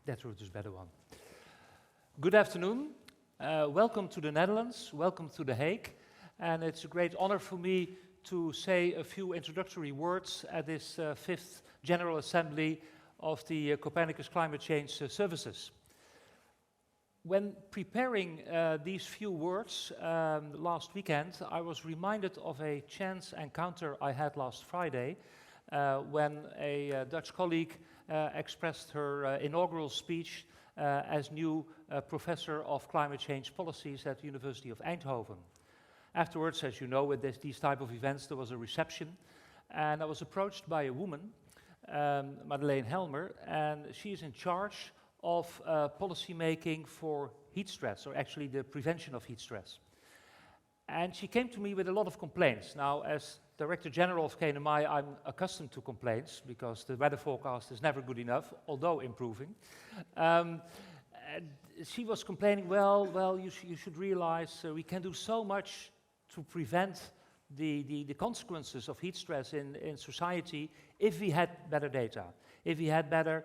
That route is a better one. Good afternoon. Welcome to the Netherlands. Welcome to The Hague. And it's a great honor for me to say a few introductory words at this fifth General Assembly of the Copernicus Climate Change Services. When preparing these few words last weekend, I was reminded of a chance encounter I had last Friday when a Dutch colleague expressed her inaugural speech as new professor of climate change policies at the University of Eindhoven. Afterwards, as you know, with these type of events, there was a reception, and I was approached by a woman, Madeleine Helmer, and she is in charge of policy making for heat stress, or actually the prevention of heat stress. And she came to me with a lot of complaints. Now, as Director General of KNMI, I'm accustomed to complaints because the weather forecast is never good enough, although improving. She was complaining, well, you should realize we can do so much to prevent the consequences of heat stress in society if we had better data, if we had better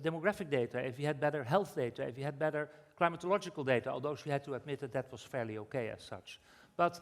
demographic data, if we had better health data, if we had better climatological data, although she had to admit that that was fairly okay as such. But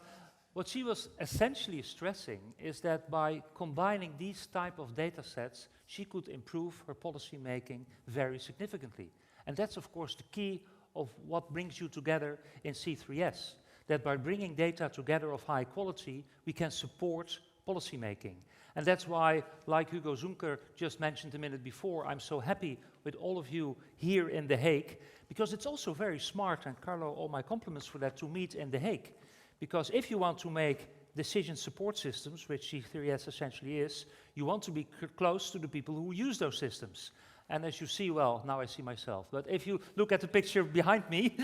what she was essentially stressing is that by combining these type of data sets, she could improve her policy making very significantly. And that's, of course, the key of what brings you together in C3S, that by bringing data together of high quality, we can support policy making. And that's why, like Hugo Zunker just mentioned a minute before, I'm so happy with all of you here in The Hague, because it's also very smart, and Carlo, all my compliments for that, to meet in The Hague. Because if you want to make decision support systems, which C3S essentially is, you want to be close to the people who use those systems. And as you see, well, now I see myself, but if you look at the picture behind me,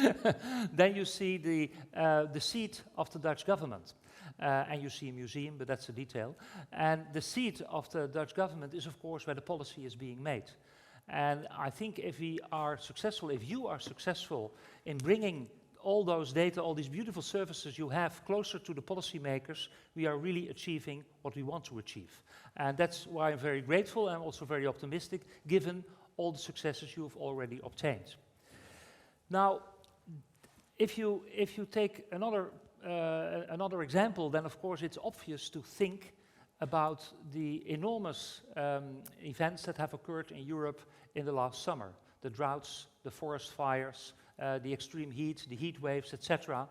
then you see the seat of the Dutch government. And you see a museum, but that's a detail. And the seat of the Dutch government is, of course, where the policy is being made. And I think if we are successful, if you are successful in bringing all those data, all these beautiful services you have closer to the policymakers, we are really achieving what we want to achieve. And that's why I'm very grateful and also very optimistic, given all the successes you have already obtained. Now, if you take another example, then of course it's obvious to think about the enormous events that have occurred in Europe in the last summer. The droughts, the forest fires, the extreme heat, the heat waves, etc.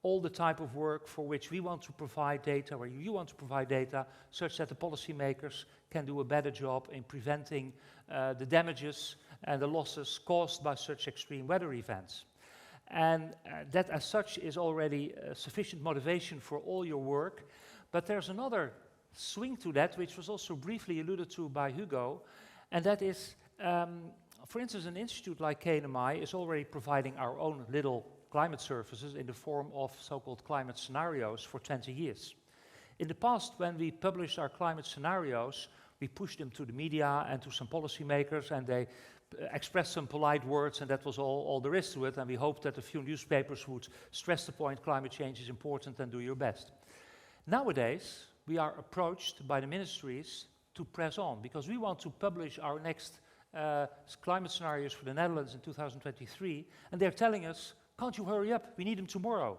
All the type of work for which we want to provide data, or you want to provide data, such that the policymakers can do a better job in preventing the damages and the losses caused by such extreme weather events. And that as such is already sufficient motivation for all your work. But there's another swing to that, which was also briefly alluded to by Hugo, and that is, for instance, an institute like KNMI is already providing our own little climate services in the form of so-called climate scenarios for 20 years. In the past, when we published our climate scenarios, we pushed them to the media and to some policymakers, and they expressed some polite words, and that was all there is to it, and we hoped that a few newspapers would stress the point climate change is important and do your best. Nowadays, we are approached by the ministries to press on, because we want to publish our next climate scenarios for the Netherlands in 2023, and they're telling us, can't you hurry up, we need them tomorrow.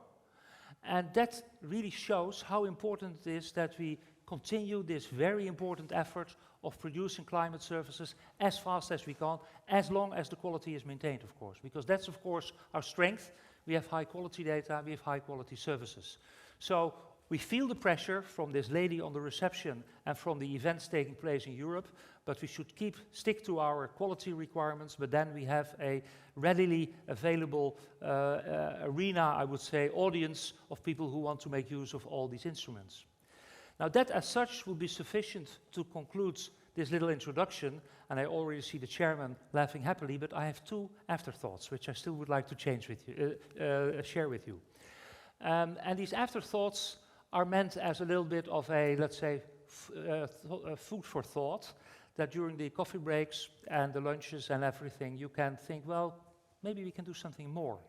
And that really shows how important it is that we continue this very important effort of producing climate services as fast as we can, as long as the quality is maintained, of course, because that's, of course, our strength. We have high quality data, we have high quality services. So we feel the pressure from this lady on the reception and from the events taking place in Europe, but we should stick to our quality requirements, but then we have a readily available arena, I would say, audience of people who want to make use of all these instruments. Now that as such will be sufficient to conclude this little introduction, and I already see the chairman laughing happily, but I have two afterthoughts which I still would like to share with you. And these afterthoughts are meant as a little bit of a, let's say, food for thought, that during the coffee breaks and the lunches and everything, you can think, well, maybe we can do something more.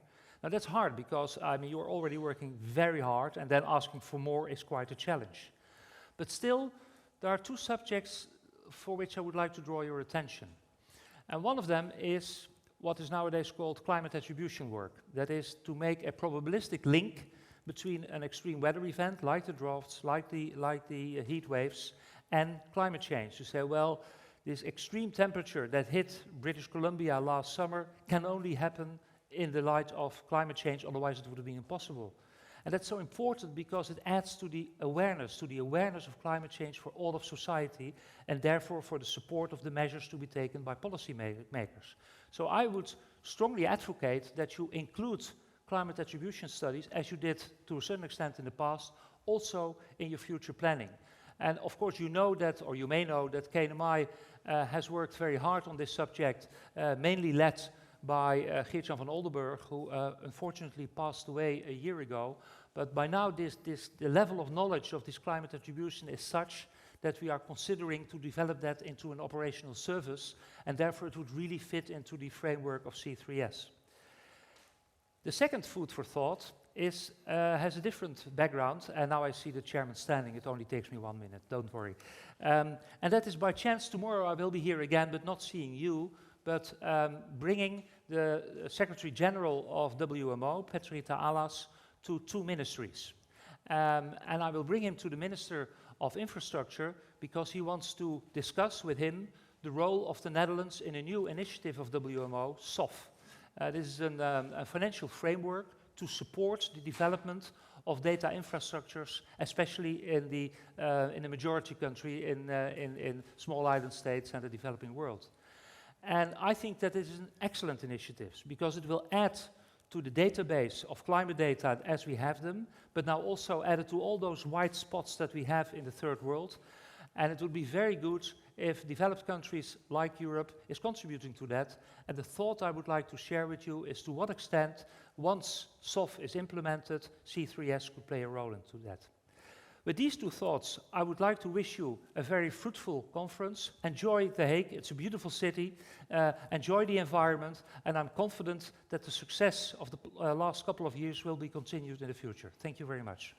Now that's hard because, I mean, you're already working very hard, and then asking for more is quite a challenge. But still, there are two subjects for which I would like to draw your attention. And one of them is what is nowadays called climate attribution work. That is to make a probabilistic link between an extreme weather event, like the droughts, like the heat waves, and climate change. To say, well, this extreme temperature that hit British Columbia last summer can only happen in the light of climate change, otherwise it would have been impossible. And that's so important because it adds to the awareness of climate change for all of society, and therefore for the support of the measures to be taken by policy makers. So I would strongly advocate that you include climate attribution studies, as you did to a certain extent in the past, also in your future planning. And of course you know that, or you may know that KNMI has worked very hard on this subject, mainly led by Geert-Jan van Oldenburg, who unfortunately passed away a year ago. But by now the level of knowledge of this climate attribution is such that we are considering to develop that into an operational service, and therefore it would really fit into the framework of C3S. The second food for thought has a different background, and now I see the chairman standing. It only takes me 1 minute, don't worry. And that is by chance tomorrow I will be here again, but not seeing you, but bringing the Secretary General of WMO, Petrita Alas, to 2 ministries. And I will bring him to the Minister of Infrastructure because he wants to discuss with him the role of the Netherlands in a new initiative of WMO, SOF. This is a financial framework to support the development of data infrastructures, especially in the majority country, in small island states and the developing world. And I think that this is an excellent initiative because it will add to the database of climate data as we have them, but now also add it to all those white spots that we have in the third world. And it would be very good if developed countries like Europe is contributing to that. And the thought I would like to share with you is to what extent, once SOF is implemented, C3S could play a role into that. With these 2 thoughts, I would like to wish you a very fruitful conference. Enjoy The Hague, it's a beautiful city. Enjoy the environment, and I'm confident that the success of the last couple of years will be continued in the future. Thank you very much.